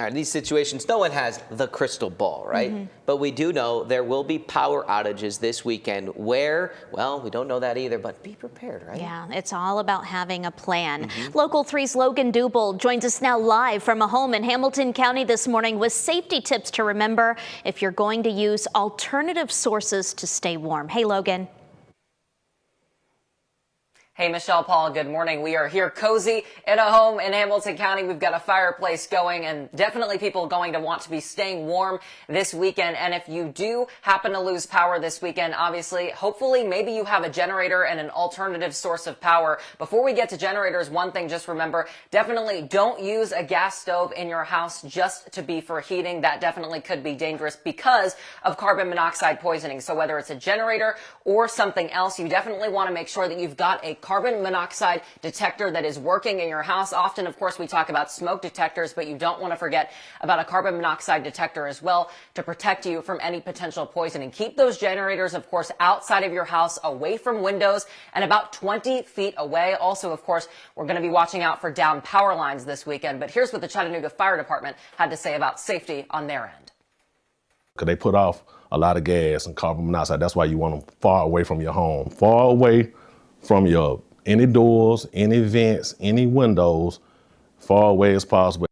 All right, these situations, no one has the crystal ball, right? But we do know there will be power outages this weekend. Where? Well, we don't know that either, but be prepared, right? Yeah, it's all about having a plan. Local 3's Logan Duble joins us now live from a home in Hamilton County this morning with safety tips to remember if you're going to use alternative sources to stay warm. Hey, Logan. Hey, Michelle, Paul, good morning. We are here cozy in a home in Hamilton County. We've got a fireplace going and definitely people going to want to be staying warm this weekend. And if you do happen to lose power this weekend, obviously, hopefully, maybe you have a generator and an alternative source of power. Before we get to generators, one thing, just remember, definitely don't use a gas stove in your house just to be for heating. That definitely could be dangerous because of carbon monoxide poisoning. So whether it's a generator or something else, you definitely want to make sure that you've got a carbon monoxide detector that is working in your house. Often, of course, we talk about smoke detectors, but you don't want to forget about a carbon monoxide detector as well to protect you from any potential poisoning. Keep those generators, of course, outside of your house, away from windows and about 20 feet away. Also, of course, we're going to be watching out for downed power lines this weekend. But here's what the Chattanooga Fire Department had to say about safety on their end. Because they put off a lot of gas and carbon monoxide. That's why you want them far away from your home, far away from your any doors, any vents, any windows, far away as possible.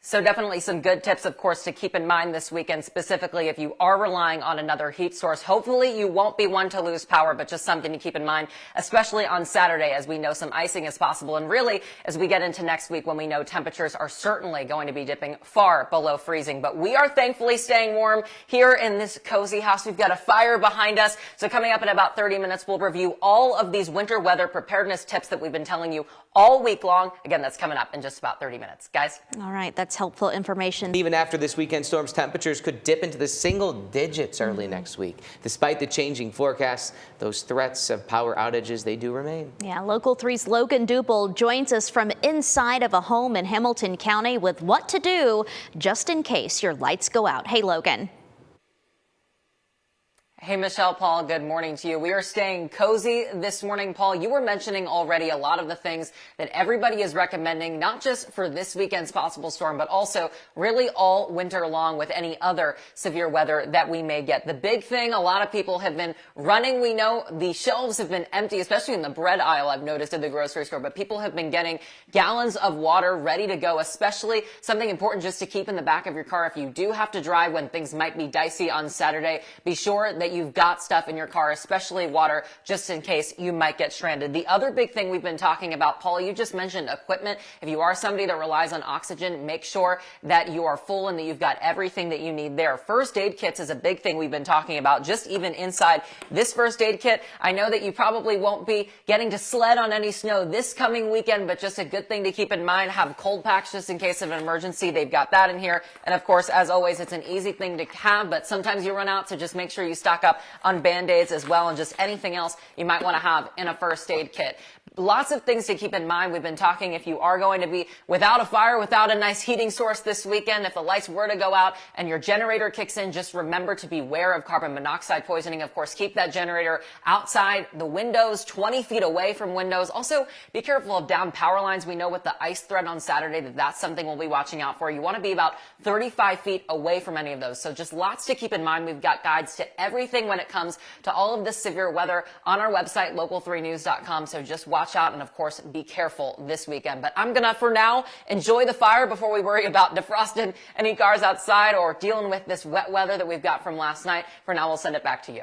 So definitely some good tips, of course, to keep in mind this weekend, specifically if you are relying on another heat source. Hopefully you won't be one to lose power, but just something to keep in mind, especially on Saturday, as we know some icing is possible. And really, as we get into next week, when we know temperatures are certainly going to be dipping far below freezing. But we are thankfully staying warm here in this cozy house. We've got a fire behind us. So coming up in about 30 minutes, we'll review all of these winter weather preparedness tips that we've been telling you all week long. Again, that's coming up in just about 30 minutes. Guys? All right, that's helpful information. Even after this weekend, storms temperatures could dip into the single digits early next week. Despite the changing forecasts, those threats of power outages, they do remain. Yeah, Local 3's Logan Duble joins us from inside of a home in Hamilton County with what to do just in case your lights go out. Hey, Logan. Hey, Michelle, Paul, good morning to you. We are staying cozy this morning. Paul, you were mentioning already a lot of the things that everybody is recommending, not just for this weekend's possible storm, but also really all winter long with any other severe weather that we may get. The big thing, a lot of people have been running. We know the shelves have been empty, especially in the bread aisle, I've noticed at the grocery store, but people have been getting gallons of water ready to go, especially something important just to keep in the back of your car. If you do have to drive when things might be dicey on Saturday, be sure that you've got stuff in your car, especially water, just in case you might get stranded. The other big thing we've been talking about, Paul, you just mentioned equipment. If you are somebody that relies on oxygen, make sure that you are full and that you've got everything that you need there. First aid kits is a big thing we've been talking about, just even inside this first aid kit. I know that you probably won't be getting to sled on any snow this coming weekend, but just a good thing to keep in mind. Have cold packs just in case of an emergency. They've got that in here. And of course, as always, it's an easy thing to have, but sometimes you run out, so just make sure you stock up on Band-Aids as well and just anything else you might want to have in a first aid kit. Lots of things to keep in mind. We've been talking if you are going to be without a fire, without a nice heating source this weekend, if the lights were to go out and your generator kicks in, just remember to beware of carbon monoxide poisoning. Of course, keep that generator outside the windows, 20 feet away from windows. Also, be careful of downed power lines. We know with the ice threat on Saturday that's something we'll be watching out for. You want to be about 35 feet away from any of those. So just lots to keep in mind. We've got guides to everything when it comes to all of this severe weather on our website, local3news.com. So just watch out and, of course, be careful this weekend. But I'm going to, for now, enjoy the fire before we worry about defrosting any cars outside or dealing with this wet weather that we've got from last night. For now, we'll send it back to you.